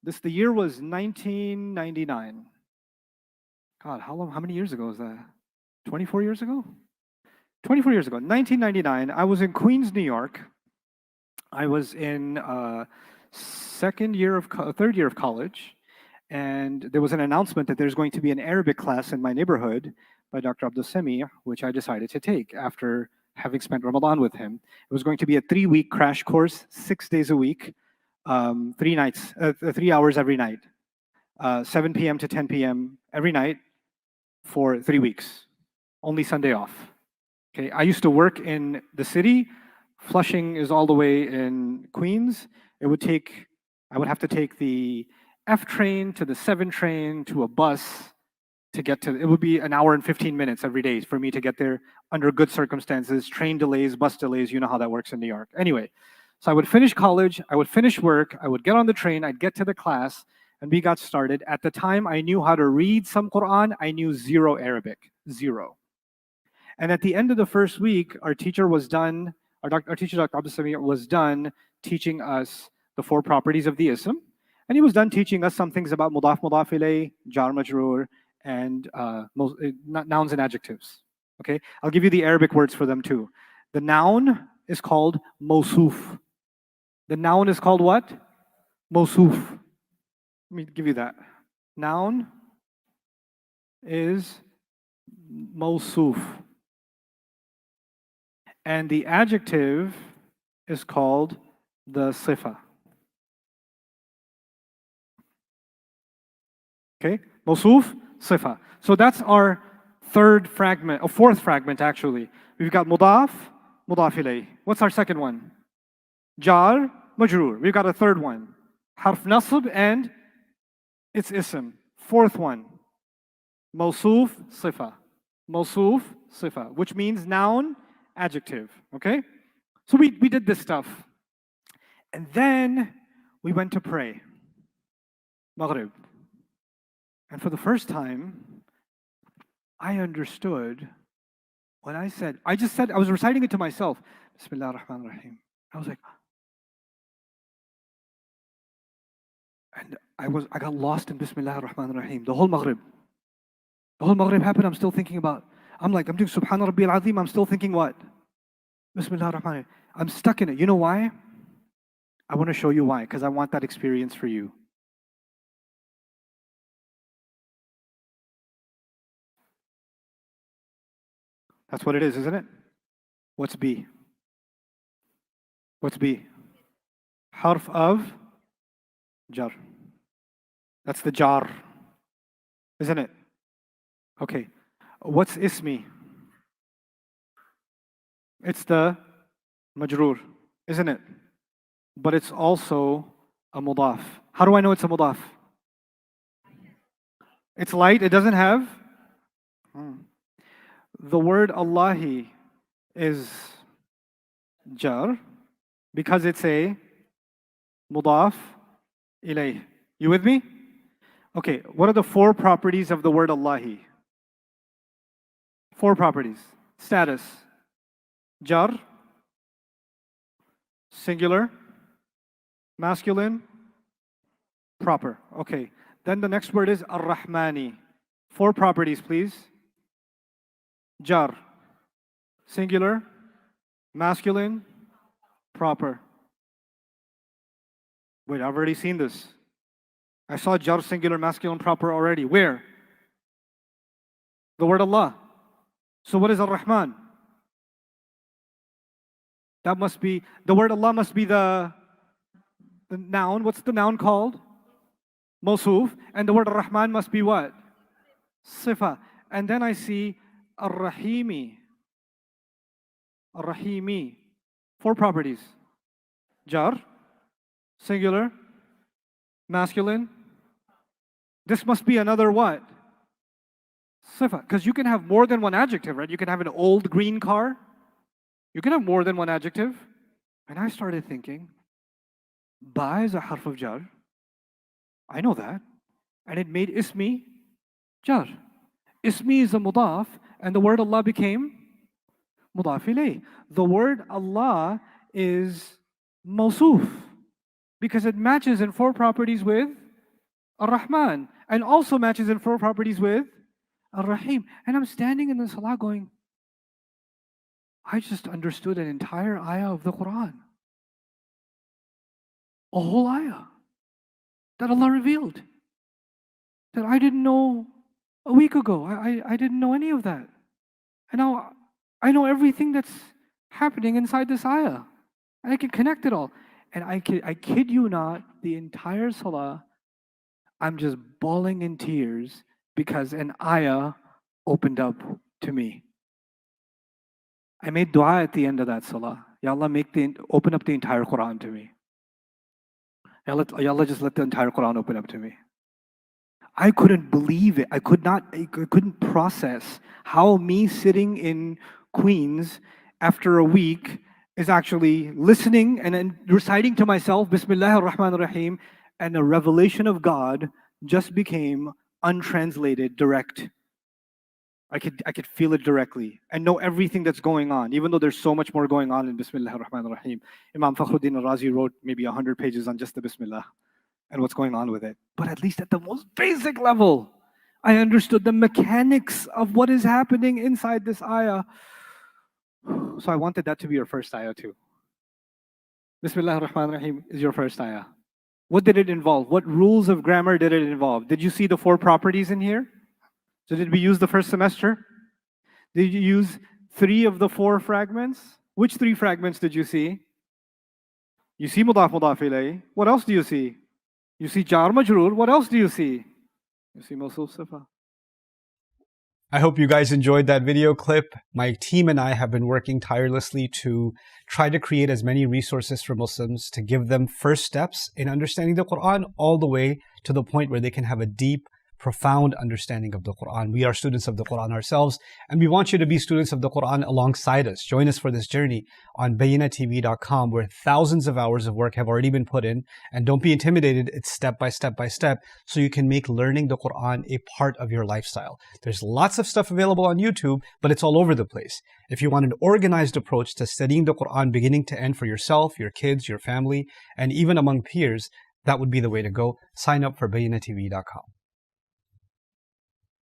The year was 1999. God, how many years ago was that? 24 years ago? 24 years ago, 1999, I was in Queens, New York. I was in third year of college, and there was an announcement that there's going to be an Arabic class in my neighborhood by Dr. Abdul Sami, which I decided to take after having spent Ramadan with him. It was going to be a 3-week crash course, 6 days a week, 3 hours every night, 7 p.m. to 10 p.m. every night for 3 weeks, only Sunday off. Okay, I used to work in the city. Flushing is all the way in Queens. I would have to take the F train to the 7 train to a bus to get to, it would be an hour and 15 minutes every day for me to get there under good circumstances, train delays, bus delays, you know how that works in New York. Anyway, so I would finish college, I would finish work, I would get on the train, I'd get to the class, and we got started. At the time, I knew how to read some Quran, I knew 0 Arabic, 0. And at the end of the first week, our teacher, Dr. Abdul Sami, was done teaching us the 4 properties of the ism. And he was done teaching us some things about mudaf, mudaf ilayh, jar majroor, and nouns and adjectives. Okay, I'll give you the Arabic words for them too. The noun is called mawsuf. The noun is called what? Mawsuf. Let me give you that. Noun is mawsuf. And the adjective is called the sifa. Okay, mawsuf, sifa. So that's our fourth fragment actually. We've got mudaf, mudaf ilayh. What's our second one? Jar, majroor. We've got a third one. Harf nasb and its ism. Fourth one. Mawsuf, sifa. Mawsuf, sifa, which means noun, adjective. Okay? So we did this stuff. And then we went to pray. Maghrib. And for the first time, I understood when I was reciting it to myself. Bismillah ar-Rahman ar-Rahim. I was like, and I got lost in Bismillah ar-Rahman ar-Rahim. The whole Maghrib happened, I'm still thinking about, I'm doing Subhana Rabbi al-Azim, I'm still thinking what? Bismillah ar-Rahman ar-Rahim. I'm stuck in it. You know why? I want to show you why, because I want that experience for you. That's what it is, isn't it? What's B? What's B? Harf of jar. That's the jar, isn't it? Okay. What's ismi? It's the majroor, isn't it? But it's also a mudaf. How do I know it's a mudaf? It's light, it doesn't have? The word Allahi is jar because it's a mudaf ilayh. You with me? Okay, what are the 4 properties of the word Allahi? 4 properties. Status. Jar. Singular. Masculine. Proper. Okay. Then the next word is ar-Rahmani. 4 properties, please. Jar. Singular. Masculine. Proper. Wait, I've already seen this. I saw jar, singular, masculine, proper already. Where? The word Allah. So what is Ar-Rahman? That must be, the word Allah must be the noun. What's the noun called? Mawsuf. And the word Ar-Rahman must be what? Sifa. And then I see Ar-Rahimi. Ar-Rahimi. 4 properties. Jar, singular, masculine. This must be another what? Sifa. Because you can have more than one adjective, right? You can have an old green car. You can have more than one adjective. And I started thinking, Ba is a harf of jar. I know that. And it made ismi jar. Ismi is a mudaf, and the word Allah became mudaf ilayh. The word Allah is mawsuf because it matches in 4 properties with Ar-Rahman, and also matches in four properties with Ar-Rahim. And I'm standing in the salah going, I just understood an entire ayah of the Quran. A whole ayah that Allah revealed that I didn't know a week ago. I didn't know any of that. And now I know everything that's happening inside this ayah. And I can connect it all. And I kid you not, the entire salah, I'm just bawling in tears because an ayah opened up to me. I made dua at the end of that salah. Ya Allah, open up the entire Quran to me. Ya Allah, just let the entire Quran open up to me. I couldn't believe it. I couldn't process how me sitting in Queens after a week is actually listening and then reciting to myself, Bismillah ar-Rahman ar-Rahim, and a revelation of God just became untranslated, direct. I could feel it directly and know everything that's going on, even though there's so much more going on in Bismillah ar-Rahman ar-Rahim. Imam Fakhruddin al-Razi wrote maybe 100 pages on just the Bismillah and what's going on with it. But at least at the most basic level, I understood the mechanics of what is happening inside this ayah. So I wanted that to be your first ayah too. Bismillah ar-Rahman ar-Rahim is your first ayah. What did it involve? What rules of grammar did it involve? Did you see the four properties in here? So did we use the first semester? Did you use 3 of the 4 fragments? Which 3 fragments did you see? You see mudaf mudaf ilayh. What else do you see? You see jar majroor. What else do you see? You see mawsuf sifa. I hope you guys enjoyed that video clip. My team and I have been working tirelessly to try to create as many resources for Muslims to give them first steps in understanding the Quran all the way to the point where they can have a deep, profound understanding of the Quran. We are students of the Quran ourselves, and we want you to be students of the Quran alongside us. Join us for this journey on bayinatv.com, where thousands of hours of work have already been put in. And don't be intimidated, it's step by step by step, so you can make learning the Quran a part of your lifestyle. There's lots of stuff available on YouTube, but it's all over the place. If you want an organized approach to studying the Quran beginning to end for yourself, your kids, your family, and even among peers, that would be the way to go. Sign up for bayinatv.com.